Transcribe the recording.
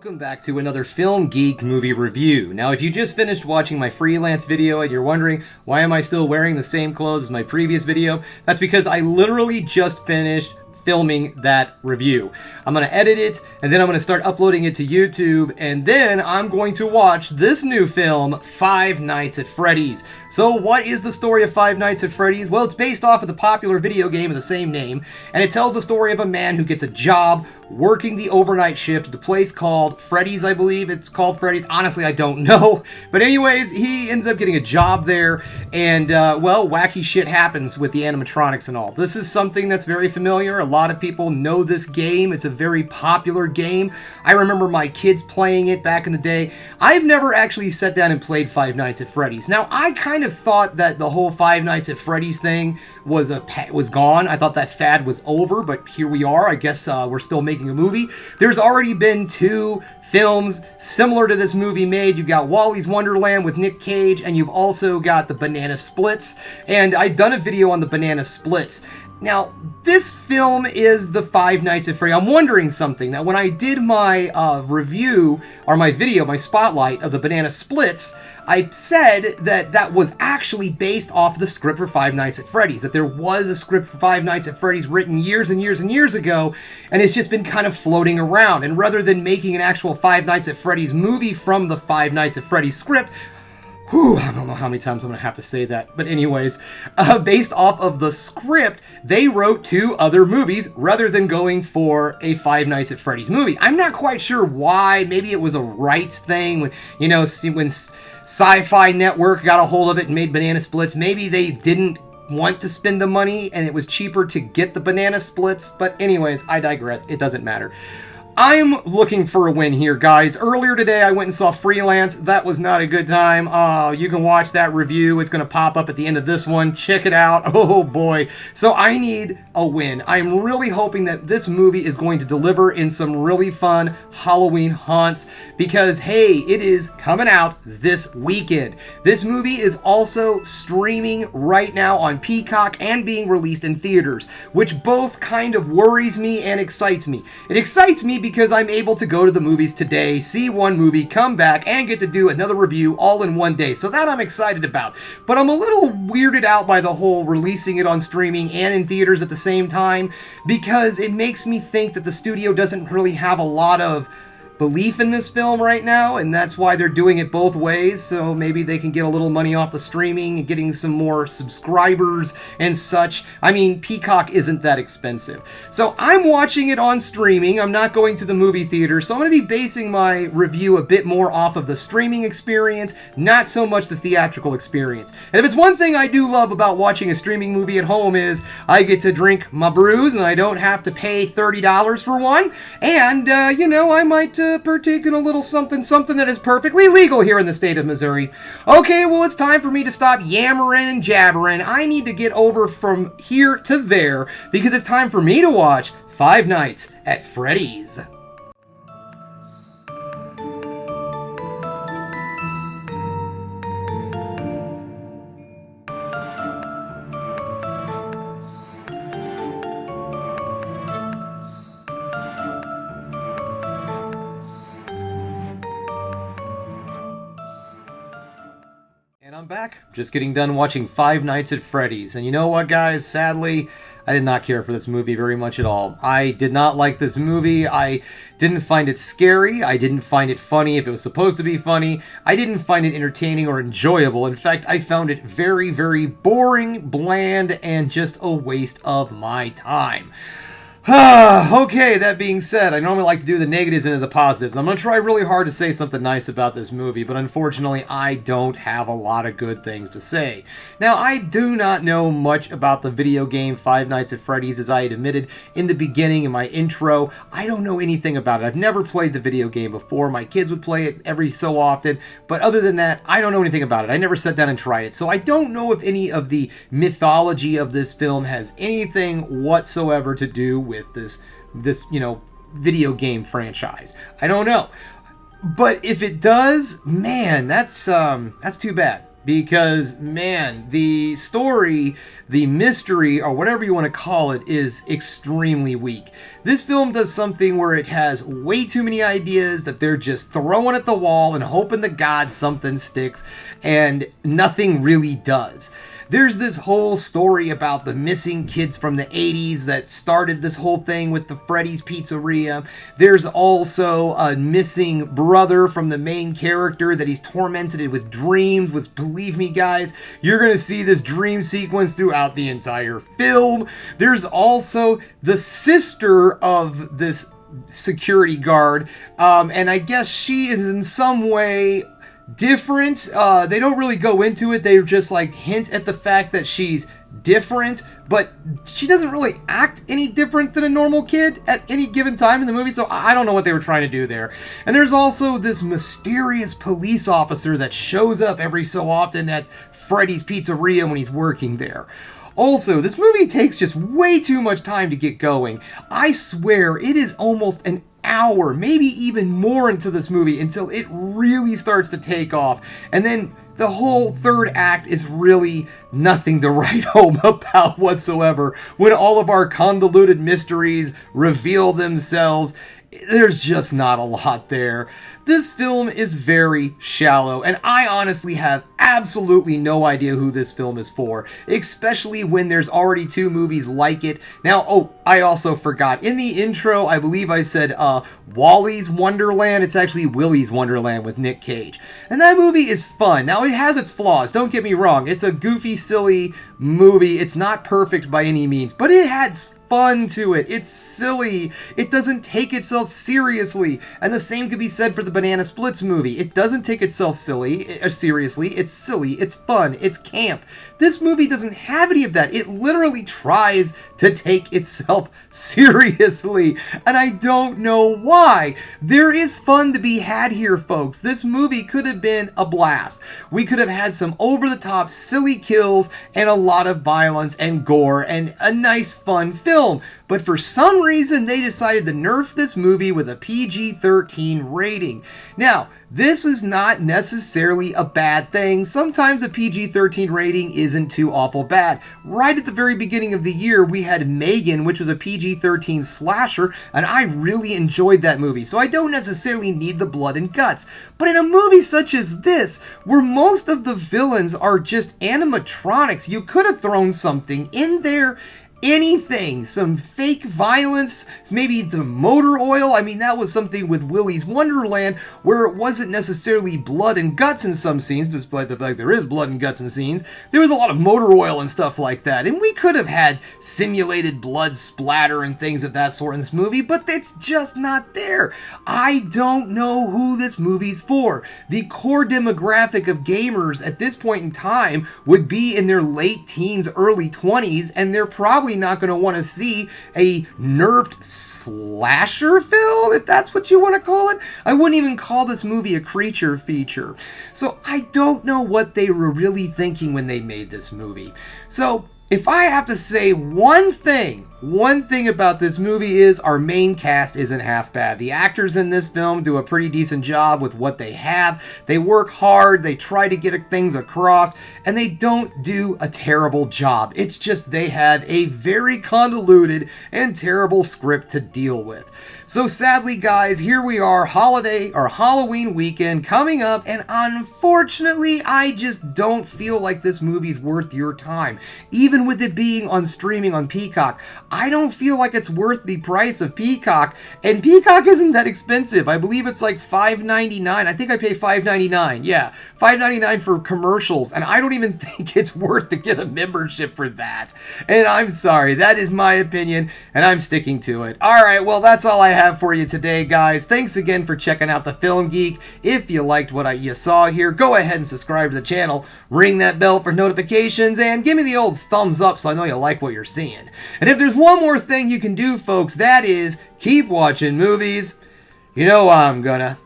Welcome back to another Film Geek movie review. Now, if you just finished watching my freelance video and you're wondering, why am I still wearing the same clothes as my previous video? That's because I literally just finished filming that review. I'm going to edit it, and then I'm going to start uploading it to YouTube, and then I'm going to watch this new film, Five Nights at Freddy's. So what is the story of Five Nights at Freddy's? Well, it's based off of the popular video game of the same name, and it tells the story of a man who gets a job working the overnight shift at a place called Freddy's, I believe. It's called Freddy's. Honestly, I don't know. But anyways, he ends up getting a job there, and, well, wacky shit happens with the animatronics and all. This is something that's very familiar. A lot of people know this game. It's a very popular game. I remember my kids playing it back in the day. I've never actually sat down and played Five Nights at Freddy's. Now, I kind of thought that the whole Five Nights at Freddy's thing was gone. I thought that fad was over, but here we are. I guess we're still making a movie. There's already been two films similar to this movie made. You've got Wally's Wonderland with Nick Cage, and you've also got the Banana Splits, and I've done a video on the Banana Splits. Now, this film is the Five Nights at Freddy's. I'm wondering something. Now, when I did my review, or my video, my spotlight of the Banana Splits, I said that that was actually based off the script for Five Nights at Freddy's, that there was a script for Five Nights at Freddy's written years and years and years ago, and it's just been kind of floating around. And rather than making an actual Five Nights at Freddy's movie from the Five Nights at Freddy's script, I don't know how many times I'm going to have to say that. But anyways, based off of the script, they wrote two other movies rather than going for a Five Nights at Freddy's movie. I'm not quite sure why. Maybe it was a rights thing when, you know, when Sci-Fi Network got a hold of it and made Banana Splits. Maybe they didn't want to spend the money and it was cheaper to get the Banana Splits. But anyways, I digress. It doesn't matter. I'm looking for a win here, guys. Earlier today, I went and saw Freelance. That was not a good time. You can watch that review. It's going to pop up at the end of this one. Check it out. Oh, boy. So I need a win. I'm really hoping that this movie is going to deliver in some really fun Halloween haunts because, hey, it is coming out this weekend. This movie is also streaming right now on Peacock and being released in theaters, which both kind of worries me and excites me. It excites me because I'm able to go to the movies today, see one movie, come back, and get to do another review all in one day. So that I'm excited about. But I'm a little weirded out by the whole releasing it on streaming and in theaters at the same time because it makes me think that the studio doesn't really have a lot of belief in this film right now, and that's why they're doing it both ways, so maybe they can get a little money off the streaming and getting some more subscribers and such. I mean, Peacock isn't that expensive. So I'm watching it on streaming. I'm not going to the movie theater, so I'm going to be basing my review a bit more off of the streaming experience, not so much the theatrical experience. And if it's one thing I do love about watching a streaming movie at home is I get to drink my brews and I don't have to pay $30 for one, and, you know, I might partake in a little something that is perfectly legal here in the state of Missouri. Okay, well, it's time for me to stop yammering and jabbering. I need to get over from here to there because it's time for me to watch Five Nights at Freddy's. And I'm back, just getting done watching Five Nights at Freddy's. And you know what, guys? Sadly, I did not care for this movie very much at all. I did not like this movie. I didn't find it scary. I didn't find it funny if it was supposed to be funny. I didn't find it entertaining or enjoyable. In fact, I found it very, very boring, bland, and just a waste of my time. Okay, that being said, I normally like to do the negatives into the positives. I'm going to try really hard to say something nice about this movie, but unfortunately, I don't have a lot of good things to say. Now, I do not know much about the video game Five Nights at Freddy's, as I had admitted in the beginning in my intro. I don't know anything about it. I've never played the video game before. My kids would play it every so often, but other than that, I don't know anything about it. I never sat down and tried it, so I don't know if any of the mythology of this film has anything whatsoever to do with this you know, video game franchise. I don't know. But if it does, man, that's too bad. because, man, the story, the mystery, or whatever you want to call it, is extremely weak. This film does something where it has way too many ideas that they're just throwing at the wall and hoping to God something sticks, and nothing really does. There's this whole story about the missing kids from the 80s that started this whole thing with the Freddy's Pizzeria. There's also a missing brother from the main character that he's tormented with dreams, which, believe me guys, you're going to see this dream sequence throughout the entire film. There's also the sister of this security guard, and I guess she is in some way different. They don't really go into it. They just like hint at the fact that she's different, but she doesn't really act any different than a normal kid at any given time in the movie, so I don't know what they were trying to do there. And there's also this mysterious police officer that shows up every so often at Freddy's Pizzeria when he's working there. Also, this movie takes just way too much time to get going. I swear, it is almost an hour, maybe even more into this movie until it really starts to take off. And then the whole third act is really nothing to write home about whatsoever. When all of our convoluted mysteries reveal themselves, there's just not a lot there. This film is very shallow, and I honestly have absolutely no idea who this film is for, especially when there's already two movies like it. Now, oh, I also forgot. In the intro, I believe I said Wally's Wonderland. It's actually Willy's Wonderland with Nick Cage. And that movie is fun. Now, it has its flaws, don't get me wrong. It's a goofy, silly movie. It's not perfect by any means, but it has fun to it. It's silly. It doesn't take itself seriously. And the same could be said for the Banana Splits movie. It doesn't take itself seriously. It's silly. It's fun. It's camp. This movie doesn't have any of that. It literally tries to take itself seriously. And I don't know why. There is fun to be had here, folks. This movie could have been a blast. We could have had some over-the-top silly kills and a lot of violence and gore and a nice fun film. But for some reason, they decided to nerf this movie with a PG-13 rating. Now, this is not necessarily a bad thing. Sometimes a PG-13 rating isn't too awful bad. Right at the very beginning of the year, we had Megan, which was a PG-13 slasher, and I really enjoyed that movie, so I don't necessarily need the blood and guts. But in a movie such as this, where most of the villains are just animatronics, you could have thrown something in there. Anything, some fake violence, maybe the motor oil. I mean, that was something with Willy's Wonderland where it wasn't necessarily blood and guts in some scenes, despite the fact there is blood and guts in scenes. There was a lot of motor oil and stuff like that, and we could have had simulated blood splatter and things of that sort in this movie, but it's just not there. I don't know who this movie's for. The core demographic of gamers at this point in time would be in their late teens, early 20s, and they're probably not going to want to see a nerfed slasher film, if that's what you want to call it. I wouldn't even call this movie a creature feature. So I don't know what they were really thinking when they made this movie. So if I have to say one thing about this movie is our main cast isn't half bad. The actors in this film do a pretty decent job with what they have. They work hard, they try to get things across, and they don't do a terrible job. It's just they have a very convoluted and terrible script to deal with. So sadly, guys, here we are, holiday or Halloween weekend coming up, and unfortunately, I just don't feel like this movie's worth your time. Even with it being on streaming on Peacock, I don't feel like it's worth the price of Peacock, and Peacock isn't that expensive. I believe it's like $5.99. I think I pay $5.99. Yeah, $5.99 for commercials, and I don't even think it's worth to get a membership for that. And I'm sorry, that is my opinion, and I'm sticking to it. Alright, well, that's all I have for you today, guys. Thanks again for checking out the Film Geek. If you liked what you saw here, go ahead and subscribe to the channel, ring that bell for notifications, and give me the old thumbs up so I know you like what you're seeing. And if there's one more thing you can do, folks, that is keep watching movies. You know I'm gonna.